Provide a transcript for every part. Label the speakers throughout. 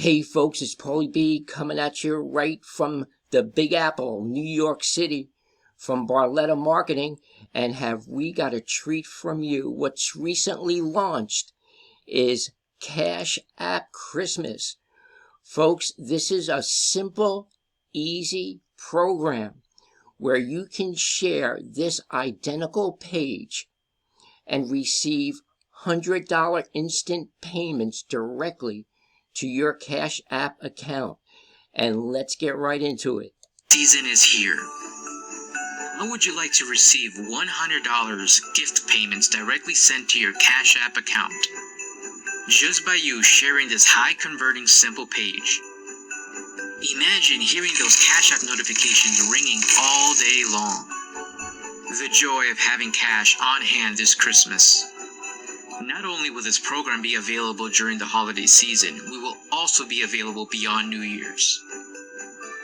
Speaker 1: Hey folks, it's Paulie B coming at you right from the Big Apple, New York City, from Barletta Marketing, and have we got a treat from you. What's recently launched is Cash App Christmas. Folks, this is a simple, easy program where you can share this identical page and receive $100 instant payments directly to your Cash App account. And let's get right into it.
Speaker 2: Season is here. How would you like to receive $100 gift payments directly sent to your Cash App account? Just by you sharing this high converting simple page. Imagine hearing those Cash App notifications ringing all day long. The joy of having cash on hand this Christmas. Not only will this program be available during the holiday season, we will also be available beyond New Year's.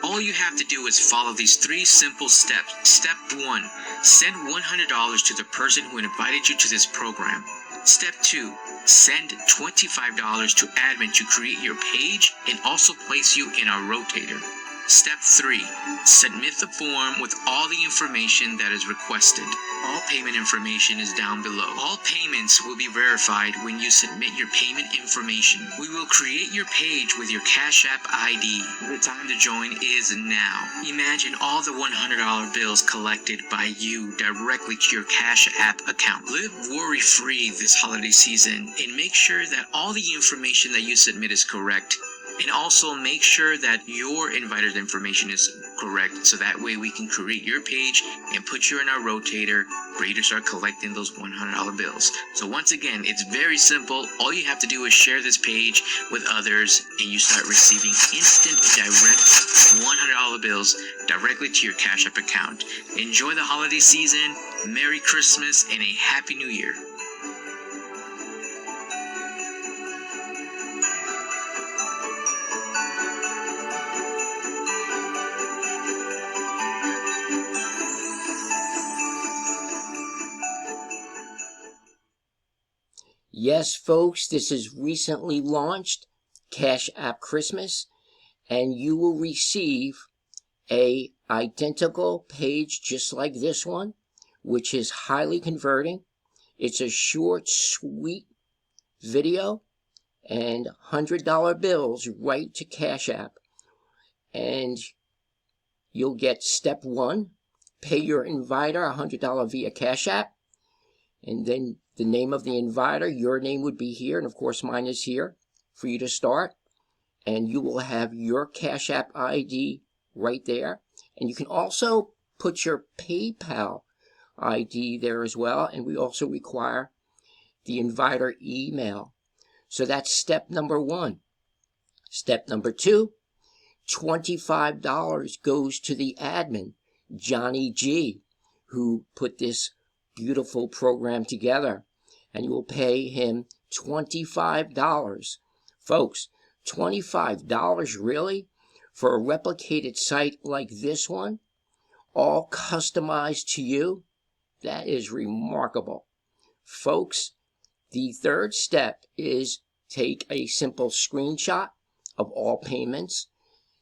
Speaker 2: All you have to do is follow these 3 simple steps. Step 1, send $100 to the person who invited you to this program. Step 2, send $25 to admin to create your page and also place you in our rotator. Step 3, submit the form with all the information that is requested. All payment information is down below. All payments will be verified when you submit your payment information. We will create your page with your Cash App ID. The time to join is now. Imagine all the $100 bills collected by you directly to your Cash App account. Live worry-free this holiday season and make sure that all the information that you submit is correct. And also make sure that your inviter's information is correct, so that way we can create your page and put you in our rotator, ready to start collecting those $100 bills. So once again, it's very simple. All you have to do is share this page with others, and you start receiving instant, direct $100 bills directly to your Cash App account. Enjoy the holiday season, Merry Christmas, and a Happy New Year.
Speaker 1: Yes, folks, this is recently launched, Cash App Christmas, and you will receive a identical page just like this one, which is highly converting. It's a short, sweet video and $100 bills right to Cash App. And you'll get step 1, pay your inviter $100 via Cash App, and then the name of the inviter, your name would be here, and of course mine is here for you to start. And you will have your Cash App ID right there. And you can also put your PayPal ID there as well. And we also require the inviter email. So that's step number 1. Step number 2, $25 goes to the admin, Johnny G, who put this beautiful program together, and you will pay him $25. Folks, $25 really for a replicated site like this one, all customized to you? That is remarkable. Folks, the third step is take a simple screenshot of all payments,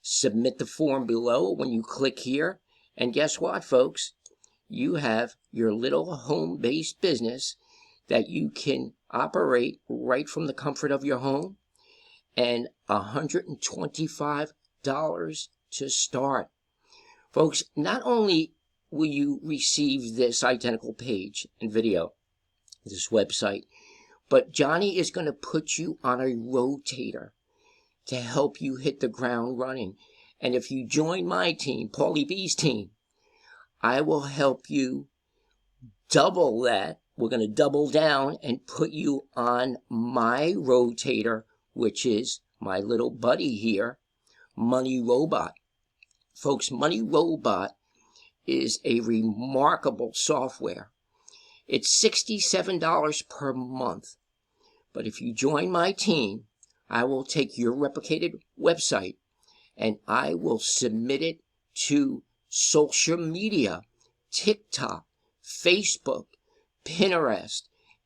Speaker 1: submit the form below when you click here, and guess what, folks? You have your little home-based business that you can operate right from the comfort of your home, and $125 to start. Folks, not only will you receive this identical page and video, this website, but Johnny is going to put you on a rotator to help you hit the ground running. And if you join my team, Paulie B's team, I will help you double that. We're going to double down and put you on my rotator, which is my little buddy here, Money Robot. Folks, Money Robot is a remarkable software. It's $67 per month. But if you join my team, I will take your replicated website and I will submit it to social media, TikTok, Facebook, Pinterest,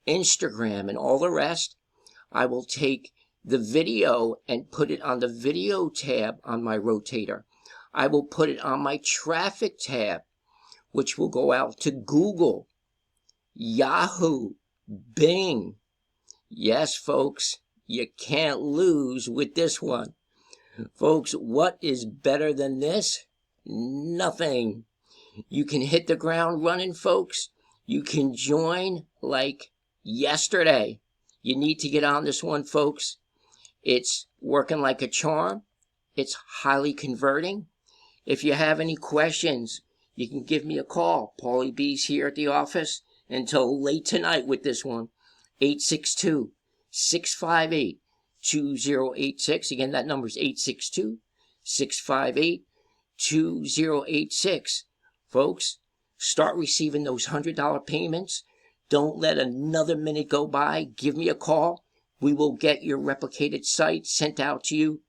Speaker 1: Instagram, and all the rest. I will take the video and put it on the video tab on my rotator. I will put it on my traffic tab, which will go out to Google, Yahoo, Bing. Yes, folks, you can't lose with this one. Folks, what is better than this? Nothing. You can hit the ground running, folks. You can join like yesterday. You need to get on this one, folks. It's working like a charm. It's highly converting. If you have any questions, you can give me a call. Paulie B's here at the office until late tonight with this one. 862-658-2086. Again, that number is 862-658-2086. Folks, start receiving those $100 payments. Don't let another minute go by. Give me a call. We will get your replicated site sent out to you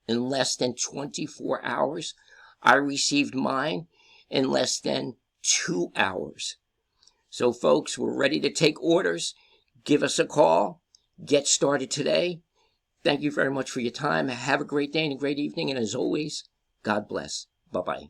Speaker 1: in less than 24 hours. I received mine in less than 2 hours. So, folks, we're ready to take orders. Give us a call. Get started today. Thank you very much for your time. Have a great day and a great evening. And as always, God bless. Bye-bye.